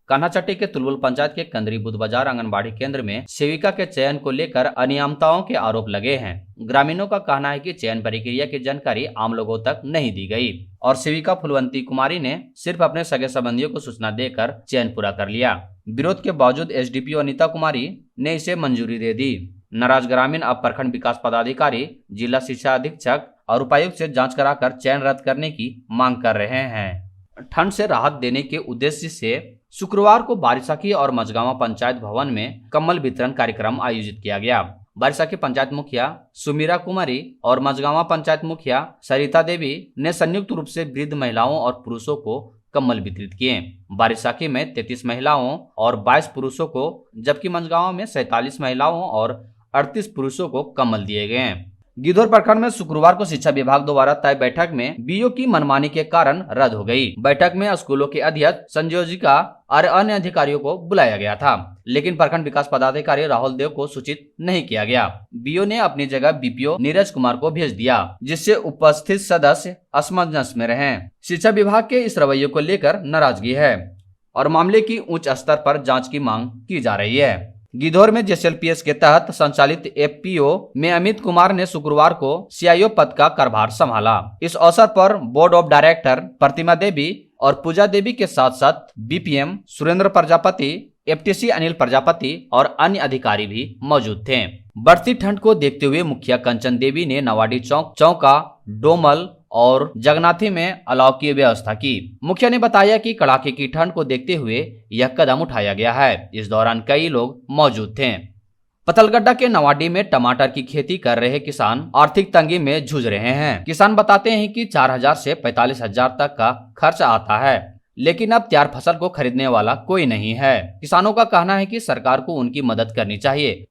कान्हाचट्टी के तुलबुल पंचायत के कंदरी बुध बाजार आंगनबाड़ी केंद्र में सेविका के चयन को लेकर अनियमितताओं के आरोप लगे हैं। ग्रामीणों का कहना है कि चयन प्रक्रिया की जानकारी आम लोगों तक नहीं दी गई और सेविका फुलवंती कुमारी ने सिर्फ अपने सगे संबंधियों को सूचना देकर चयन पूरा कर लिया। विरोध के बावजूद एसडीपीओ अनीता कुमारी ने इसे मंजूरी दे दी। नाराज ग्रामीण अब प्रखंड विकास पदाधिकारी, जिला शिक्षा अधीक्षक और उपायुक्त से जांच कराकर चयन रद्द करने की मांग कर रहे हैं। ठंड से राहत देने के उद्देश्य से शुक्रवार को बारिसाखी और मझगांवा पंचायत भवन में कम्बल वितरण कार्यक्रम आयोजित किया गया। बारिसाखी पंचायत मुखिया सुमीरा कुमारी और मझगांवा पंचायत मुखिया सरिता देवी ने संयुक्त रूप से वृद्ध महिलाओं और पुरुषों को कम्बल वितरित किए। बारिसाखी में 33 महिलाओं और 22 पुरुषों को, जबकि मझगांवा में 47 महिलाओं और 38 पुरुषों को कम्बल दिए गए। गिद्धौर प्रखंड में शुक्रवार को शिक्षा विभाग द्वारा तय बैठक में बीओ की मनमानी के कारण रद्द हो गई। बैठक में स्कूलों के अध्यक्ष, संयोजिका और अन्य अधिकारियों को बुलाया गया था, लेकिन प्रखंड विकास पदाधिकारी राहुल देव को सूचित नहीं किया गया। बीओ ने अपनी जगह बीपीओ नीरज कुमार को भेज दिया, जिससे उपस्थित सदस्य असमंजस में रहे। शिक्षा विभाग के इस रवैये को लेकर नाराजगी है और मामले की उच्च स्तर पर जाँच की मांग की जा रही है। गिद्धौर में जेएसएलपीएस के तहत संचालित एफपीओ में अमित कुमार ने शुक्रवार को सीआईओ पद का कार्यभार संभाला। इस अवसर पर बोर्ड ऑफ डायरेक्टर प्रतिमा देवी और पूजा देवी के साथ साथ बीपीएम सुरेंद्र प्रजापति, एफटीसी अनिल प्रजापति और अन्य अधिकारी भी मौजूद थे। बढ़ती ठंड को देखते हुए मुखिया कंचन देवी ने नवाडी चौका, डोमल और जगन्नाथी में अलाव की व्यवस्था की। मुखिया ने बताया कि कड़ाके की ठंड को देखते हुए यह कदम उठाया गया है। इस दौरान कई लोग मौजूद थे। पथलगड्डा के नवाडी में टमाटर की खेती कर रहे किसान आर्थिक तंगी में जूझ रहे हैं। किसान बताते हैं कि 4,000 से 45,000 तक का खर्च आता है, लेकिन अब तैयार फसल को खरीदने वाला कोई नहीं है। किसानों का कहना है कि सरकार को उनकी मदद करनी चाहिए।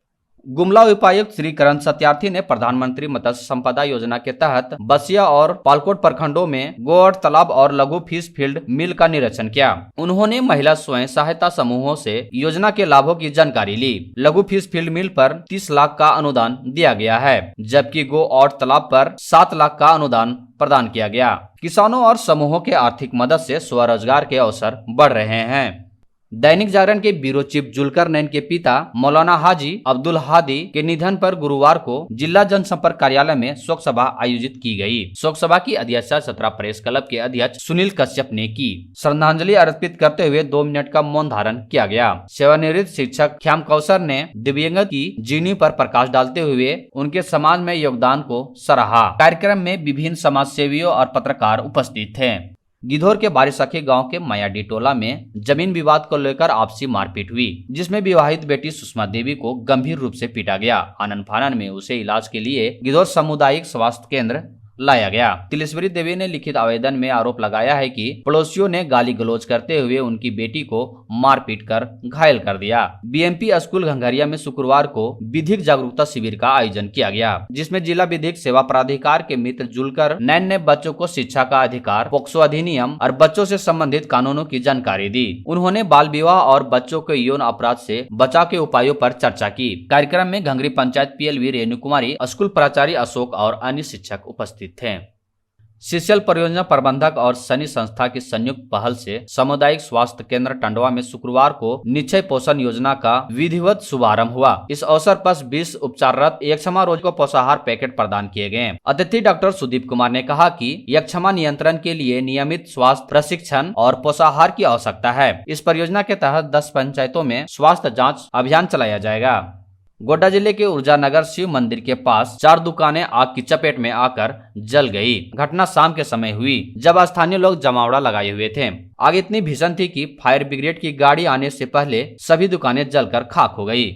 गुमला उपायुक्त श्री करण सत्यार्थी ने प्रधानमंत्री मत्स्य संपदा योजना के तहत बसिया और पालकोट प्रखंडों में गोअट तालाब और लघु फिश फील्ड मिल का निरीक्षण किया। उन्होंने महिला स्वयं सहायता समूहों से योजना के लाभों की जानकारी ली। लघु फिश फील्ड मिल पर 30 लाख का अनुदान दिया गया है, जबकि गोअट तालाब पर 7 लाख का अनुदान प्रदान किया गया। किसानों और समूहों के आर्थिक मदद से स्वरोजगार के अवसर बढ़ रहे हैं। दैनिक जागरण के ब्यूरो चीफ जुल्करनैन के पिता मौलाना हाजी अब्दुल हादी के निधन पर गुरुवार को जिला जनसंपर्क कार्यालय में शोक सभा आयोजित की गई। शोक सभा की अध्यक्षता छतरा प्रेस क्लब के अध्यक्ष सुनील कश्यप ने की। श्रद्धांजलि अर्पित करते हुए 2 मिनट का मौन धारण किया गया। सेवानिवृत्त शिक्षक ख्याम कौसर ने दिव्यांग की जीवनी पर प्रकाश डालते हुए उनके समाज में योगदान को सराहा। कार्यक्रम में विभिन्न समाज सेवियों और पत्रकार उपस्थित थे। गिद्धौर के बारिसाखी गांव के मायाडी टोला में जमीन विवाद को लेकर आपसी मारपीट हुई, जिसमें विवाहित बेटी सुषमा देवी को गंभीर रूप से पीटा गया। आनन फानन में उसे इलाज के लिए गिद्धौर सामुदायिक स्वास्थ्य केंद्र लाया गया। तिलेश्वरी देवी ने लिखित आवेदन में आरोप लगाया है कि पड़ोसियों ने गाली गलौज करते हुए उनकी बेटी को मारपीट कर घायल कर दिया। बीएमपी स्कूल घंघरिया में शुक्रवार को विधिक जागरूकता शिविर का आयोजन किया गया, जिसमें जिला विधिक सेवा प्राधिकार के मित्र जुल्करनैन ने बच्चों को शिक्षा का अधिकार, पोक्सो अधिनियम और बच्चों से संबंधित कानूनों की जानकारी दी। उन्होंने बाल विवाह और बच्चों के यौन अपराध से बचाव के उपायों पर चर्चा की। कार्यक्रम में घंघरी पंचायत पीएलवी रेणु कुमारी, स्कूल प्राचार्य अशोक और अन्य शिक्षक उपस्थित थे। सीसीएल परियोजना प्रबंधक और सनी संस्था की संयुक्त पहल से सामुदायिक स्वास्थ्य केंद्र टंडवा में शुक्रवार को निश्चय पोषण योजना का विधिवत शुभारंभ हुआ। इस अवसर पर 20 उपचाररत यक्षमा रोगी को पोषाहार पैकेट प्रदान किए गए। अतिथि डॉक्टर सुदीप कुमार ने कहा कि यक्षमा नियंत्रण के लिए नियमित स्वास्थ्य प्रशिक्षण और पोषाहार की आवश्यकता है। इस परियोजना के तहत 10 पंचायतों में स्वास्थ्य जाँच अभियान चलाया जाएगा। गोड्डा जिले के ऊर्जा नगर शिव मंदिर के पास 4 दुकानें आग की चपेट में आकर जल गई। घटना शाम के समय हुई, जब स्थानीय लोग जमावड़ा लगाए हुए थे। आग इतनी भीषण थी कि फायर ब्रिगेड की गाड़ी आने से पहले सभी दुकानें जलकर खाक हो गई।